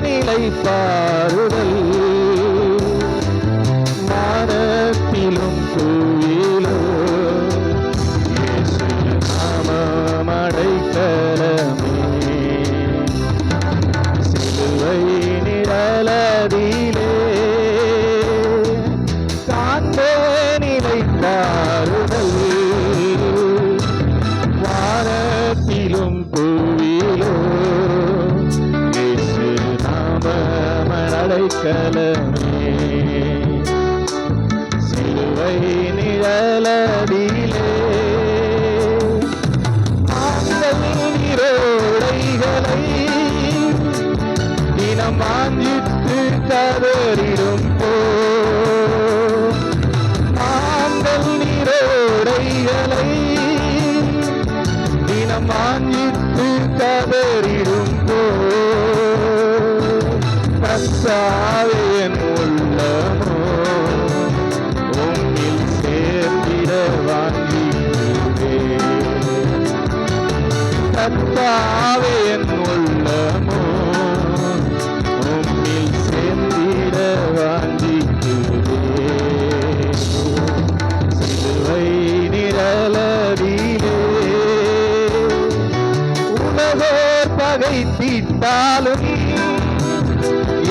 நிலை பாருதல் வானத்திலும் பூவிலோ இயேசு நாமம் அடைக்கலமே சிலுவை நிழலடியிலே காண்பே நிலை பாருதல் வானத்திலும் பூவிலோ இயேசு நாமம் அடைக்கலமே சிலுவை நிழலடியிலே ஆண்கள் நீரோடைகளை தினம் வாஞ்சித்து கதறிடும் ஆண்கள் நீரோடைகளை தினம் வாஞ்சித்து கதறிடும் கர்த்தாவே என் உள்ளமோ உம்மில் சேர்ந்திட வாஞ்சிக்கிறேன் கர்த்தாவே என் உள்ளமோ உம்மில் சேர்ந்திட வாஞ்சிக்கிறேன் சிலுவை நிழலடியிலே உலகோர் பகைத்திட்டாலும்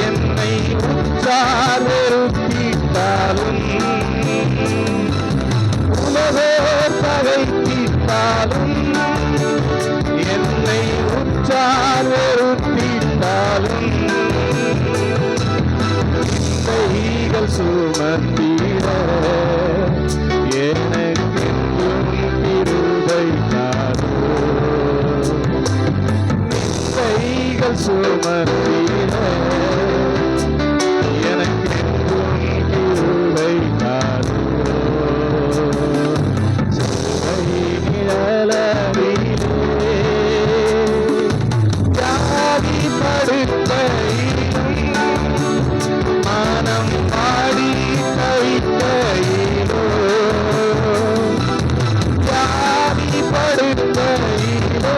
என்னை உற்றார் வெறுத்திட்டாலும் உலகோர் பகைத்திட்டாலும் என்னை உற்றார் வெறுத்திட்டாலும் கைகள் சுமந்திட எனக்கென்றும் கிருபை தாரும் கைகள் சுமந்திட எனக்கென்றும் கிருபை தாரும் சிலுவை நிழலடியிலே வியாதி படுக்கையிலும் மனம் பாடி கவிக்கையிலோ வியாதி படுக்கையிலோ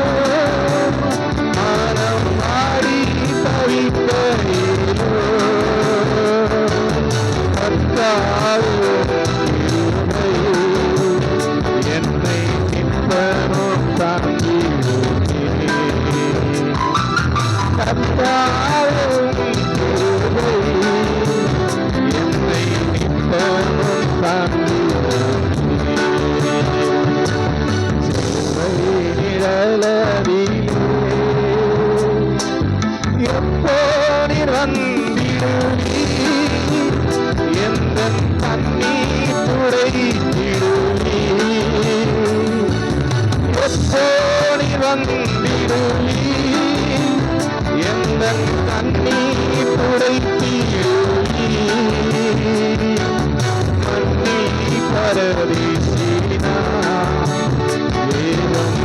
மனம் பாடி கவிக்கையிலோ கர்த்தாவே என்னை நிற்பனும் தாங்கிடுமே கர்த்தாவே என்னை நிற்பனும் தாங்கிடுமே சிலுவை நிழலடியிலே எப்போ நீர் வந்திடுவீர் எந்தன் கண்ணீர் துடைத்திடுவீர் எப்போ நீர் வந்திடுவீர் எந்தன் கண்ணீர் துடைத்திடுவீர் மன்னி பரதேசினா வேகம்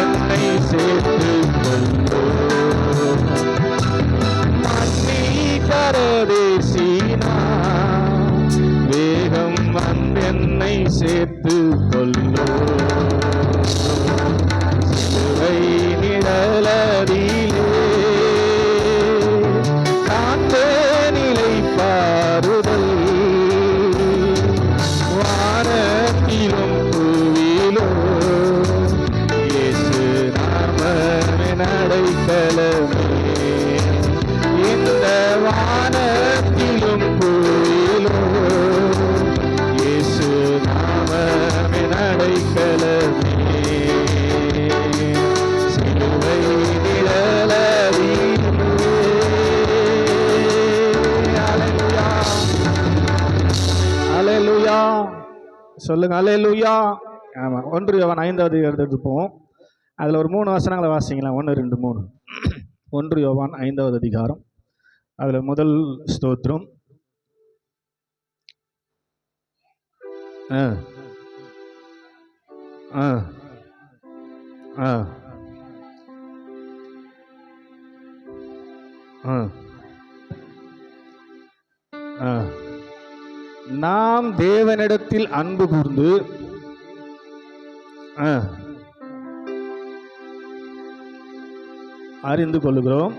என்னை சேர்த்துக் கொள்ளோ மன்னி பரதேசினா வேகம் என்னை சேர்த்துக் கொள்ளோ சிலுவை நிழலடியிலே காண்பே நிலை பாருதல் வானத்திலும் பூவிலோ இயேசு நாமம் அடைக்கலமே இந்த வானத்திலும் பூவிலோ இயேசு நாமம் அடைக்கலமே சிலுவை நிழலடியிலே அல்லேலூயா அல்லேலூயா சொல்லுங்க அல்லேலூயா. ஆமா 1 யோவான் 5வது எடுத்துப்போம். அதுல ஒரு 3 வசனங்களை வாசிங்களா. 1 2 3. 1 யோவான் 5வது அதிகாரம். அதுல முதல் ஸ்தோத்திரம். நாம் தேவனிடத்தில் அன்பு கூர்ந்து அறிந்து கொள்ளுகிறோம்.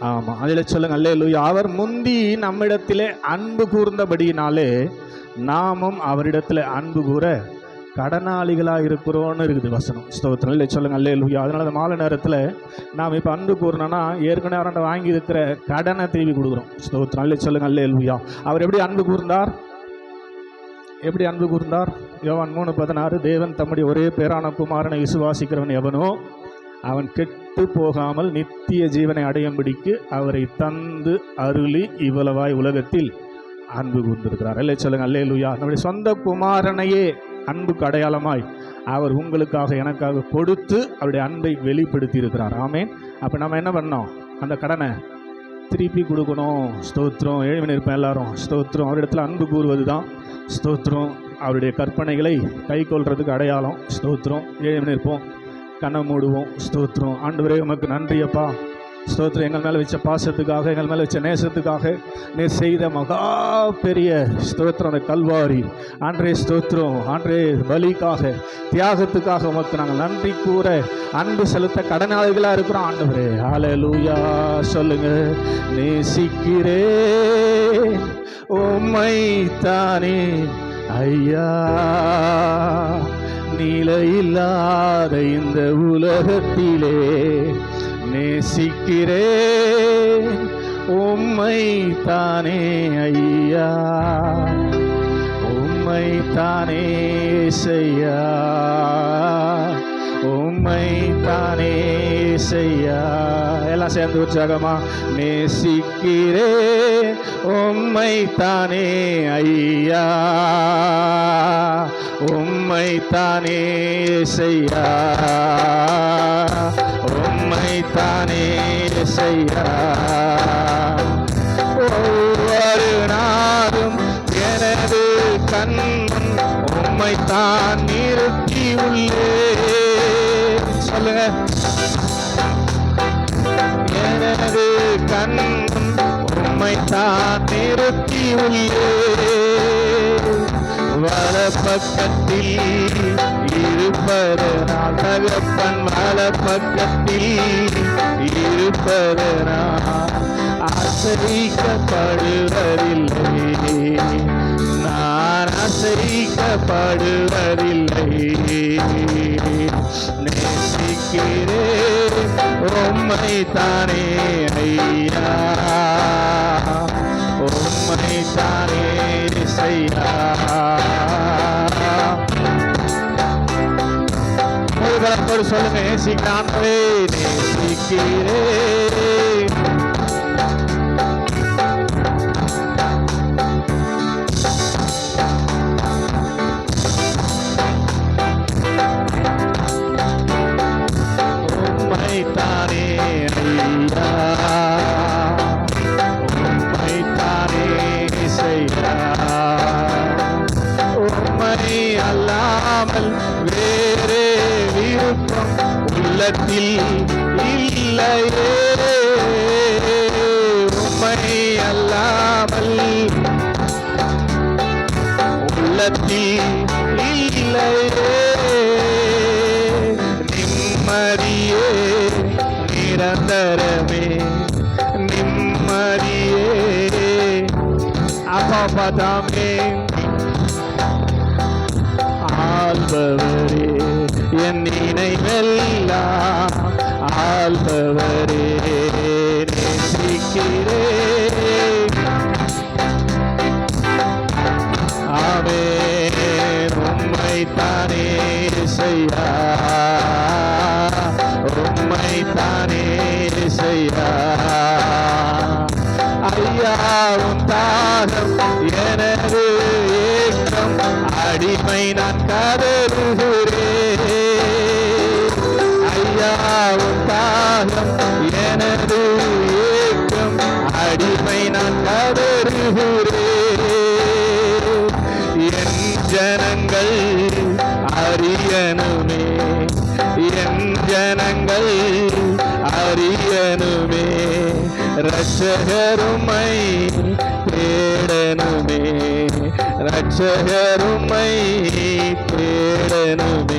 ஆமா, அதில் சொல்லுங்க அல்லேலூயா. அவர் முந்தி நம்மிடத்திலே அன்பு கூர்ந்தபடியினாலே நாமும் அவரிடத்துல அன்பு கூற கடனாளிகளாக இருக்கிறோன்னு இருக்குது வசனம். ஸ்தோத்திரம். இல்லை சொல்லுங்க அல்லேலூயா. அதனால அந்த மாலை நேரத்தில் நாம் இப்போ அன்பு கூறணும்னா ஏற்கனவே அவர்கிட்ட வாங்கி இருக்கிற கடனை திருப்பி கொடுக்குறோம். ஸ்தோத்திரம். இல்லை சொல்லுங்க அல்லேலூயா. அவர் எப்படி அன்பு கூர்ந்தார்? எப்படி அன்பு கூர்ந்தார்? யோவான் 3:16, தேவன் தம்முடைய ஒரே பேரான குமாரனை விசுவாசிக்கிறவன் எவனோ அவன் கெட்டு போகாமல் நித்திய ஜீவனை அடையும்படிக்கு அவரை தந்து அருளி இவ்வளவாய் உலகத்தில் அன்பு கூர்ந்திருக்கிறார். இல்லை சொல்லுங்க அல்லேலூயா. நம்முடைய சொந்த குமாரனையே அன்புக்கு அடையாளமாய் அவர் உங்களுக்காக எனக்காக கொடுத்து அவருடைய அன்பை வெளிப்படுத்தி இருக்கிறார். ஆமேன். அப்போ நம்ம என்ன பண்ணோம்? அந்த கடனை திருப்பி கொடுக்கணும். ஸ்தோத்திரம். ஏழ்மை இருப்பேன் எல்லாரும். ஸ்தோத்திரம். அவரிடத்துல அன்பு கூறுவது தான் ஸ்தோத்திரம். அவருடைய கற்பனைகளை கை கொள்றதுக்கு அடையாளம். ஸ்தோத்திரம். ஏழ்மை இருப்போம், கண்ணை மூடுவோம். ஸ்தோத்திரம். ஆண்டவரே உமக்கு நன்றியப்பா. ஸ்தோத்திரம். எங்கள் மேலே வச்ச பாசத்துக்காக, எங்கள் மேலே வச்ச நேசத்துக்காக நீர் செய்த மகா பெரிய ஸ்தோத்திரம் அந்த கல்வாரி ஆண்டரே. ஸ்தோத்திரம். ஆண்டரே பலிக்காக, தியாகத்துக்காக உமக்கு நாங்கள் நன்றி கூற அன்பு செலுத்த கடனாளிகளாக இருக்கிறோம் ஆண்டவரே. ஹல்லேலூயா. சொல்லுங்க. நேசிக்கிறே உம்மை தானே ஐயா, நிலையில்லாத இந்த உலகத்திலே நேசிக்கிறேன் உம்மை தானே ஐயா, உம்மை தானே செய்யா, உம்மை தானே செய்யா. எல்லாம் சேர்ந்து உற்சாகமா. நேசிக்கிறேன் உம்மை தானே ஐயா, உம்மை தானே செய்யா, உம்மை தானே செய்யா. ஒவ்வொரு நாளும் எனது கண் உம்மை தான் நிறுத்தி உள்ளே. சொல்லுங்க. எனது கண் உம்மை தான் நிறுத்தி உள்ளே. வலப்பக்கத்தில் இருப்பதனால் தகப்பன், வலப்பக்கத்தில் இருப்பதனால் அசைக்கப்படுவதில்லை, நான் அசைக்கப்படுவதில்லை. நேசிக்கிறேன் உம்மை தானே ஐயா, உம்மை தானே செய்யா. சொல்லுங்க. நேசிக்கானே நேசிக்கிறேன். உம்மை தானே ஐயா, உம்மை தானே செய்யா. உம்மை அல்லாமல் வேறே விருப்பம் உள்ளத்தில் இல்லையே, உம்மை அல்லாமல் உள்ளத்தில் இல்லையே. நிம்மதியே நிரந்தரமே, நிம்மதியே அப்பதாமே. ஆள்பவரே என் நினைவெல்லாம் ஆள்பவரே, நேசிக்கிறேன். ஆமென். உம்மை தானே செய்யா, உம்மை தானே செய்யா. ஐயா உன் தாகம் எனது ஏக்கம், அடிமை நான் கதறுகிறேன். ஐயா உன் தாகம் எனது ஏக்கம், அடிமை நான் கதறுகிறேன். என் ஜனங்கள் அறியனுமே, என் ஜனங்கள் அறியனுமே, ரட்சகருமை தேடனுமே, ரட்சகருமை தேடனுமே.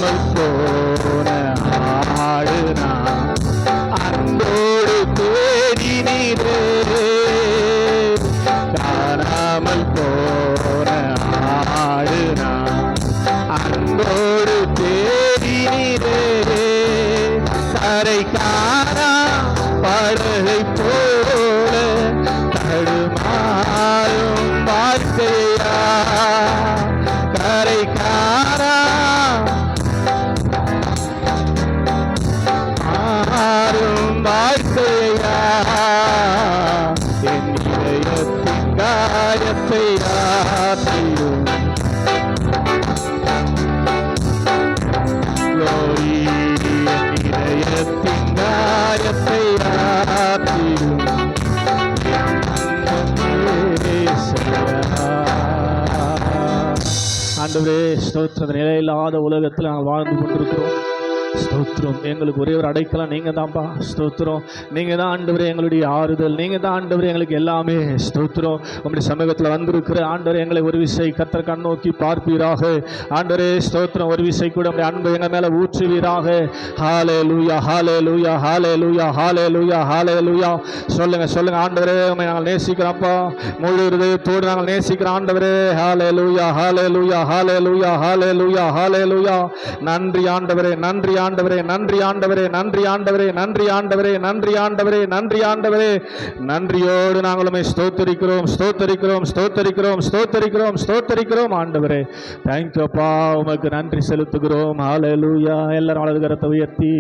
காணாமல் போன ஆடு நான் அன்போடு தேடினீரே. காணாமல் போன ஆடு நான் அன்போடு தேடினீரே. கரை காணா படகை போல தடுமாறும் வாழ்க்கையா, கரை காணா மாறும் வாழ்க்கையா, என் இதயத்தின் காயத்தை ஆற்றிடும் இதயத்தின் காயத்தை ஆற்றிடும் ஆண்டவரே ஸ்தோத்திரம். நிலையில்லாத உலகத்தில் நாங்கள் வாழ்ந்து கொண்டிருக்கிறோம். ஸ்தோத்திரம். எங்களுக்கு ஒரே ஒரு அடைக்கலாம் நீங்க தான்ப்பா. ஸ்தோத்திரம். நீங்க தான் ஆண்டவரே எங்களுடைய ஆறுதல், நீங்க தான் ஆண்டவரே எங்களுக்கு எல்லாமே. ஸ்தோத்திரம். உங்களுடைய சமூகத்தில் வந்திருக்கிற ஆண்டவரே எங்களை ஒரு விசை கர்த்தர் கண்ணோக்கி பார்ப்பீராக. ஆண்டவரே ஸ்தோத்திரம். ஒரு விசை கூட உங்களுடைய அன்பு எங்கள் மேல ஊற்றுவீராக. ஹல்லேலூயா, ஹல்லேலூயா, ஹல்லேலூயா, ஹல்லேலூயா, ஹல்லேலூயா. சொல்லுங்க சொல்லுங்க. ஆண்டவரே உம்மை நாங்கள் நேசிக்கிறோம்ப்பா, முழு இருதயத்தோடு நாங்கள் நேசிக்கிறோம் ஆண்டவரே. ஹல்லேலூயா, ஹல்லேலூயா, ஹல்லேலூயா, ஹல்லேலூயா, ஹல்லேலூயா. நன்றி ஆண்டவரே, நன்றி ஆண்டவரே, நன்றி ஆண்டவரே, நன்றி ஆண்டவரே, நன்றி ஆண்டவரே, நன்றி ஆண்டவரே, நன்றி ஆண்டவரே. நன்றியோடு நாங்கள் உம்மை ஸ்தோத்திரிக்கிறோம், ஸ்தோத்திரிக்கிறோம், ஸ்தோத்திரிக்கிறோம், ஸ்தோத்திரிக்கிறோம், ஸ்தோத்திரிக்கிறோம் ஆண்டவரே. தேங்க்யூ அப்பா, உமக்கு நன்றி செலுத்துகிறோம். ஹல்லேலூயா. எல்லாரும் வலது கரத்தை உயர்த்தி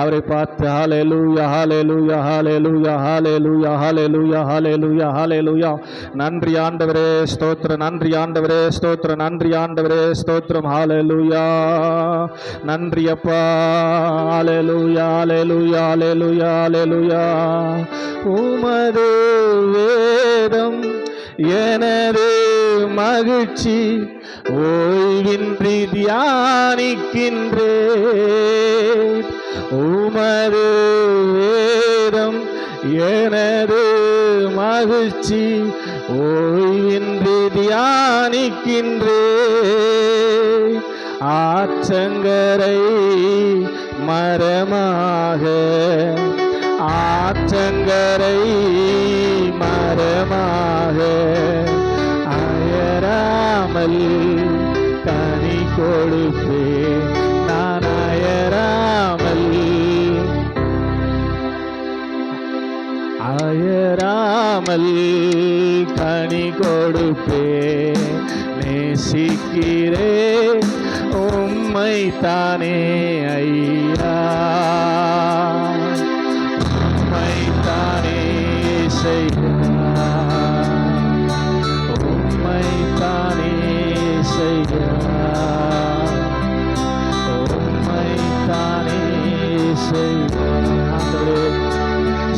அவரை பார்த்து ஹல்லேலூயா, ஹல்லேலூயா, ஹல்லேலூயா, ஹல்லேலூயா, ஹல்லேலூயா, ஹல்லேலூயா, ஹல்லேலூயா. நன்றி ஆண்டவரே, ஸ்தோத்திரம். நன்றி ஆண்டவரே, ஸ்தோத்திரம். நன்றி ஆண்டவரே, ஸ்தோத்திரம். ஹல்லேலூயா. நன்றி அப்பா. ஹல்லேலூயா, ஹல்லேலூயா, ஹல்லேலூயா, ஹல்லேலூயா. உமது வேதம் எனது மகிழ்ச்சி, ஓய்வின்றி தியானிக்கின்றேன். உமது வேதம் எனது மகிழ்ச்சி, ஓய்வின்றி தியானிக்கின்றேன். ஆற்றங்கரை மரமாக, ஆற்றங்கரை மரமாக அயராமல் கனி கொடுப்பேன். நான் அயராமல் அயராமல் கனி கொடுப்பேன். நேசிக்கிறேன் உம்மை தானே ஐயா, உம்மை தானே செய்யா, உம்மை தானே செய்யா, உம்மை தானே செய்யா.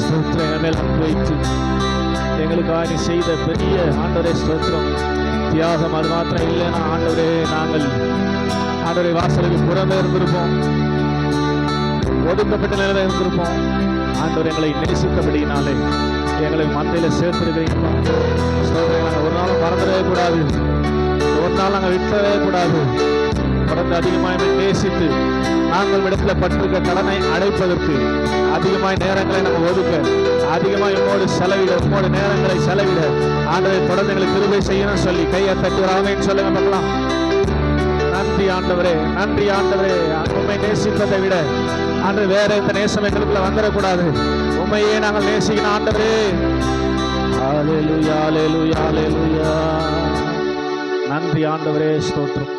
ஸ்தோத்திரம். மேல் வைத்து எங்களுக்காக நீ செய்த பெரிய ஆண்டவரே ஸ்தோத்திரம். தியாகம் அது மாத்திரம் இல்லைன்னா ஆண்டவரே நாங்கள் ஆண்டவரே வாசலுக்கு புறமே இருந்திருப்போம், ஒதுக்கப்பட்ட நிலையில இருந்திருப்போம். ஆண்டவர் எங்களை நேசித்தபடினாலே எங்களை மந்தையில சேர்த்திருக்கிறீங்களா. நாங்கள் ஒரு நாளும் மறந்துடவே கூடாது, ஒரு நாள் நாங்கள் விட்டவே கூடாது. தொடர்ந்து அதிகமாக நேசித்து நாங்கள் இடத்துல பட்டிருக்க கடனை அடைப்பதற்கு அதிகமாய் நேரங்களை நாங்கள் ஒதுக்க, அதிகமாக உம்மோடு செலவிட, உம்மோடு நேரங்களை செலவிட ஆண்டவரை தொடர்ந்து எங்களுக்கு கிருபை செய்யணும் சொல்லி கையை தட்டி ராமேன்னு சொல்லுங்க பார்க்கலாம். நன்றி ஆண்டவரே, நன்றி ஆண்டவரே. உண்மை நேசிப்பதை விட ஆண்டவர் வேற எந்த நேசம் எங்களுக்குள்ள வந்துடக்கூடாது. உண்மையே நாங்கள் நேசிக்கணும் ஆண்டவரே. ஹல்லேலூயா, ஹல்லேலூயா, ஹல்லேலூயா. நன்றி ஆண்டவரே, ஸ்தோத்திரம்.